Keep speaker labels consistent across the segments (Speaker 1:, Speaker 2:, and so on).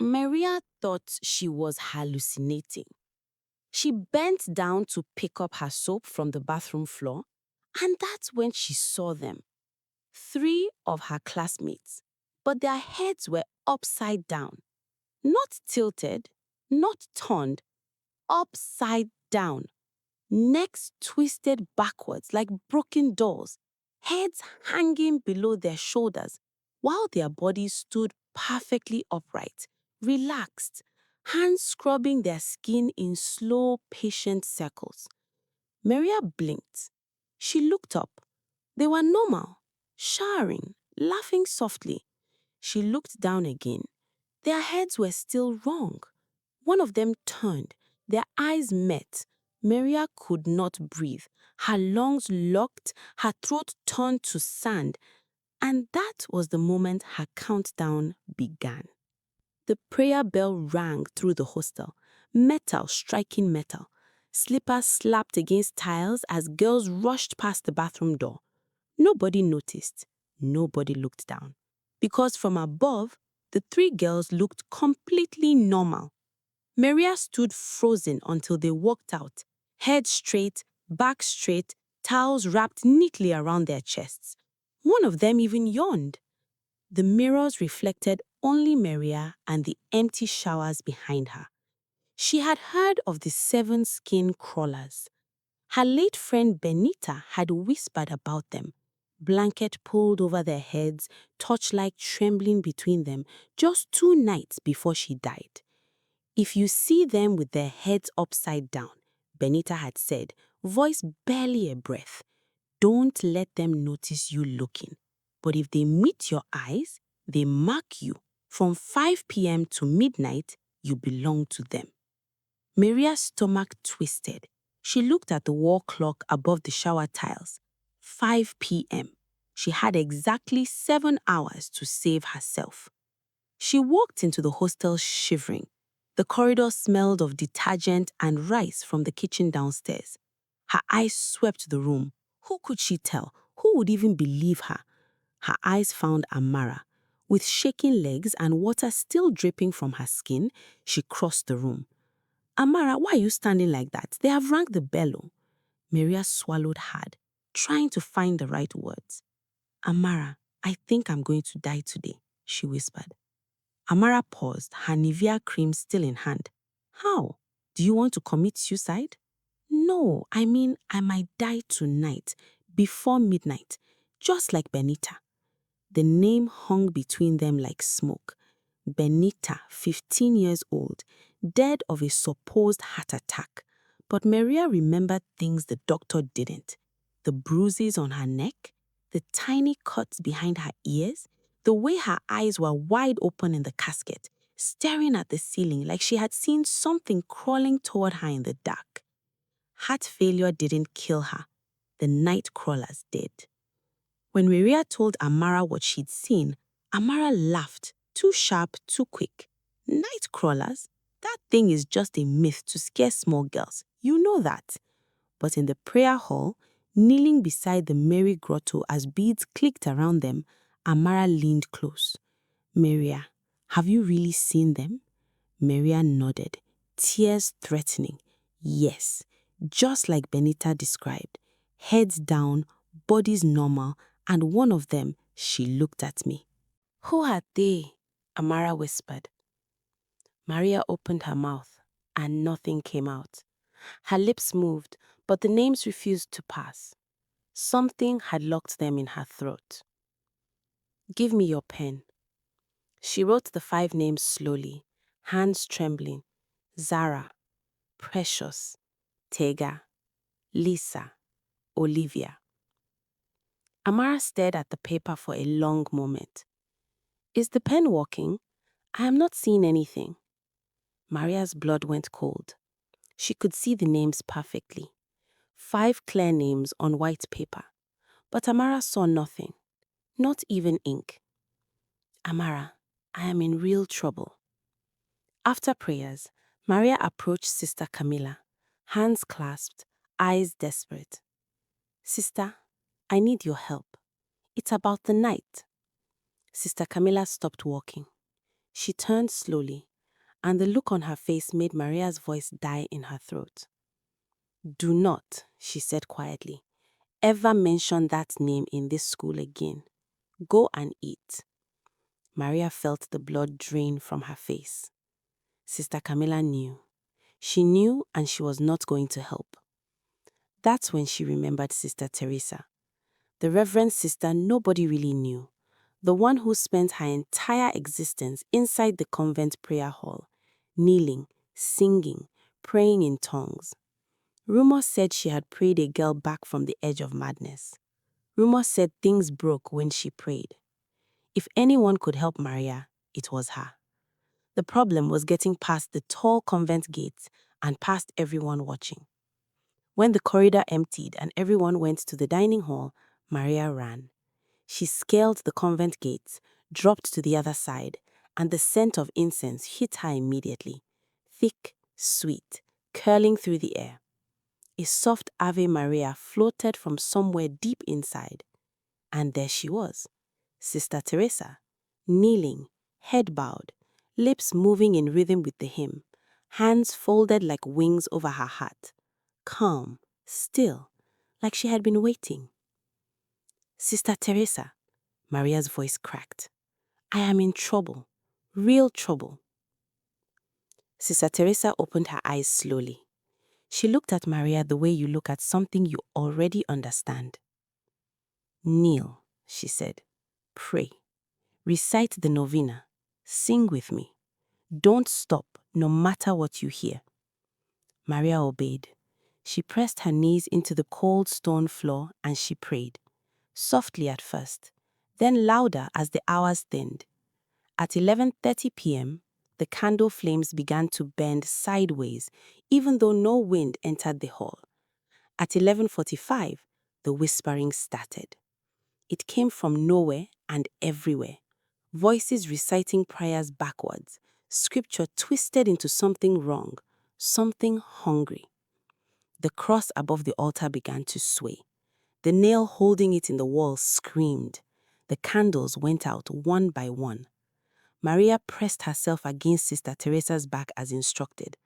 Speaker 1: Maria thought she was hallucinating. She bent down to pick up her soap from the bathroom floor, and that's when she saw them. 3 of her classmates, but their heads were upside down. Not tilted, not turned, upside down. Necks twisted backwards like broken dolls, heads hanging below their shoulders, while their bodies stood perfectly upright, relaxed, hands scrubbing their skin in slow, patient circles. Maria blinked. She looked up. They were normal, showering, laughing softly. She looked down again. Their heads were still wrong. One of them turned. Their eyes met. Maria could not breathe. Her lungs locked, her throat turned to sand. And that was the moment her countdown began. The prayer bell rang through the hostel, metal striking metal. Slippers slapped against tiles as girls rushed past the bathroom door. Nobody noticed. Nobody looked down. Because from above, the 3 girls looked completely normal. Maria stood frozen until they walked out, head straight, back straight, towels wrapped neatly around their chests. One of them even yawned. The mirrors reflected only Maria and the empty showers behind her. She had heard of the 7 skin crawlers. Her late friend Benita had whispered about them. Blanket pulled over their heads, torchlight trembling between them, just 2 nights before she died. If you see them with their heads upside down, Benita had said, voice barely a breath, don't let them notice you looking. But if they meet your eyes, they mark you. From 5 p.m. to midnight, you belong to them. Maria's stomach twisted. She looked at the wall clock above the shower tiles. 5 p.m. She had exactly 7 hours to save herself. She walked into the hostel shivering. The corridor smelled of detergent and rice from the kitchen downstairs. Her eyes swept the room. Who could she tell? Who would even believe her? Her eyes found Amara. With shaking legs and water still dripping from her skin, she crossed the room. Amara, why are you standing like that? They have rang the bell. Maria swallowed hard, trying to find the right words. Amara, I think I'm going to die today, she whispered. Amara paused, her Nivea cream still in hand. How? Do you want to commit suicide? No, I mean I might die tonight, before midnight, just like Benita. The name hung between them like smoke. Benita, 15 years old, dead of a supposed heart attack. But Maria remembered things the doctor didn't. The bruises on her neck, the tiny cuts behind her ears, the way her eyes were wide open in the casket, staring at the ceiling like she had seen something crawling toward her in the dark. Heart failure didn't kill her. The night crawlers did. When Maria told Amara what she'd seen, Amara laughed, too sharp, too quick. Night crawlers? That thing is just a myth to scare small girls. You know that. But in the prayer hall, kneeling beside the Mary grotto as beads clicked around them, Amara leaned close. Maria, have you really seen them? Maria nodded, tears threatening. Yes, just like Benita described. Heads down, bodies normal, and one of them, she looked at me. Who are they? Amara whispered. Maria opened her mouth, and nothing came out. Her lips moved, but the names refused to pass. Something had locked them in her throat. Give me your pen. She wrote the 5 names slowly, hands trembling. Zara, Precious, Tega, Lisa, Olivia. Amara stared at the paper for a long moment. Is the pen working? I am not seeing anything. Maria's blood went cold. She could see the names perfectly. 5 clear names on white paper. But Amara saw nothing, not even ink. Amara, I am in real trouble. After prayers, Maria approached Sister Camilla, hands clasped, eyes desperate. Sister, I need your help. It's about the night. Sister Camilla stopped walking. She turned slowly, and the look on her face made Maria's voice die in her throat. "Do not," she said quietly, "ever mention that name in this school again. Go and eat." Maria felt the blood drain from her face. Sister Camilla knew. She knew, and she was not going to help. That's when she remembered Sister Teresa, the Reverend Sister nobody really knew, the one who spent her entire existence inside the convent prayer hall, kneeling, singing, praying in tongues. Rumor said she had prayed a girl back from the edge of madness. Rumor said things broke when she prayed. If anyone could help Maria, it was her. The problem was getting past the tall convent gates and past everyone watching. When the corridor emptied and everyone went to the dining hall, Maria ran. She scaled the convent gates, dropped to the other side, and the scent of incense hit her immediately. Thick, sweet, curling through the air. A soft Ave Maria floated from somewhere deep inside. And there she was, Sister Teresa, kneeling, head bowed, lips moving in rhythm with the hymn, hands folded like wings over her heart, calm, still, like she had been waiting. "Sister Teresa," Maria's voice cracked. "I am in trouble, real trouble." Sister Teresa opened her eyes slowly. She looked at Maria the way you look at something you already understand. "Kneel," she said. "Pray. Recite the novena. Sing with me. Don't stop, no matter what you hear." Maria obeyed. She pressed her knees into the cold stone floor and she prayed, softly at first, then louder as the hours thinned. At 11:30 p.m., the candle flames began to bend sideways, even though no wind entered the hall. At 11:45, the whispering started. It came from nowhere and everywhere. Voices reciting prayers backwards, scripture twisted into something wrong, something hungry. The cross above the altar began to sway. The nail holding it in the wall screamed. The candles went out one by one. Maria pressed herself against Sister Teresa's back as instructed,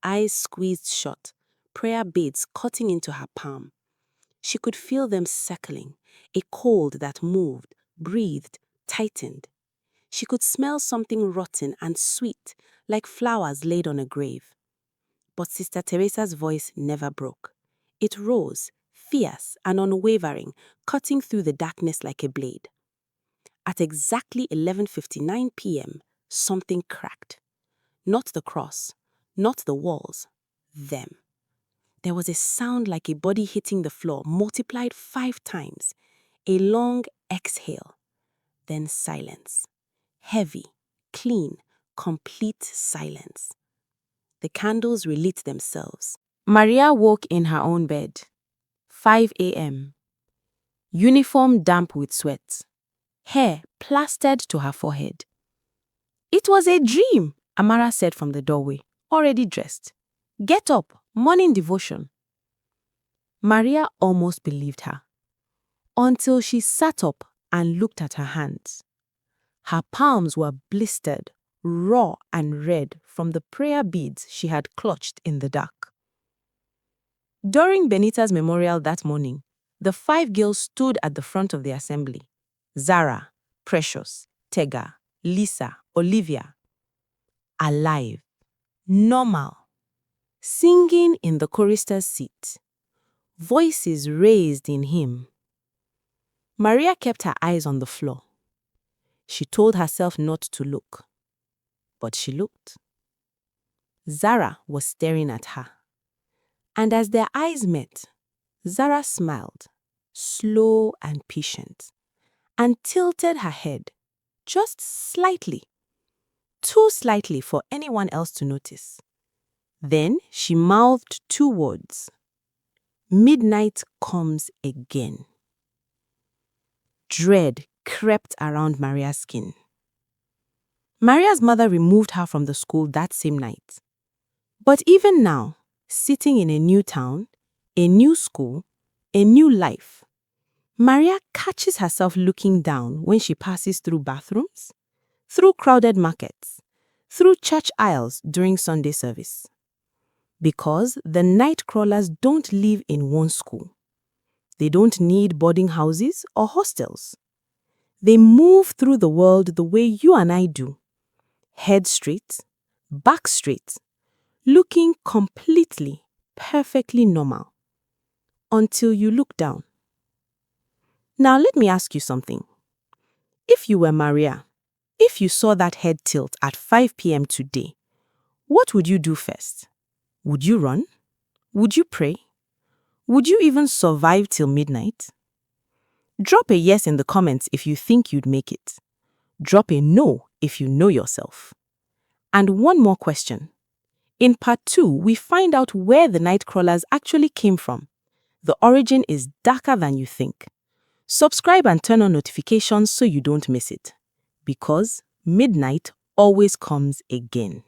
Speaker 1: eyes squeezed shut, prayer beads cutting into her palm. She could feel them circling, a cold that moved, breathed, tightened. She could smell something rotten and sweet, like flowers laid on a grave. But Sister Teresa's voice never broke. It rose, fierce and unwavering, cutting through the darkness like a blade. At exactly 11:59 p.m., something cracked. Not the cross, not the walls, them. There was a sound like a body hitting the floor, multiplied 5 times. A long exhale. Then silence. Heavy, clean, complete silence. The candles relit themselves. Maria woke in her own bed. 5 a.m. Uniform damp with sweat. Hair plastered to her forehead. "It was a dream," Amara said from the doorway, already dressed. "Get up, morning devotion." Maria almost believed her, until she sat up and looked at her hands. Her palms were blistered, raw and red from the prayer beads she had clutched in the dark. During Benita's memorial that morning, the 5 girls stood at the front of the assembly. Zara, Precious, Tega, Lisa, Olivia. Alive, normal, singing in the chorister's seat, voices raised in hymn. Maria kept her eyes on the floor. She told herself not to look, but she looked. Zara was staring at her. And as their eyes met, Zara smiled, slow and patient, and tilted her head, just slightly, too slightly for anyone else to notice. Then she mouthed 2 words. "Midnight comes again." Dread crept around Maria's skin. Maria's mother removed her from the school that same night. But even now, sitting in a new town, a new school, a new life, Maria catches herself looking down when she passes through bathrooms, through crowded markets, through church aisles during Sunday service. Because the night crawlers don't live in one school. They don't need boarding houses or hostels. They move through the world the way you and I do. Head straight, back straight, looking completely, perfectly normal. Until you look down. Now let me ask you something. If you were Maria, if you saw that head tilt at 5 p.m. today, what would you do first? Would you run? Would you pray? Would you even survive till midnight? Drop a yes in the comments if you think you'd make it. Drop a no if you know yourself. And one more question. In part 2, we find out where the night crawlers actually came from. The origin is darker than you think. Subscribe and turn on notifications so you don't miss it. Because midnight always comes again.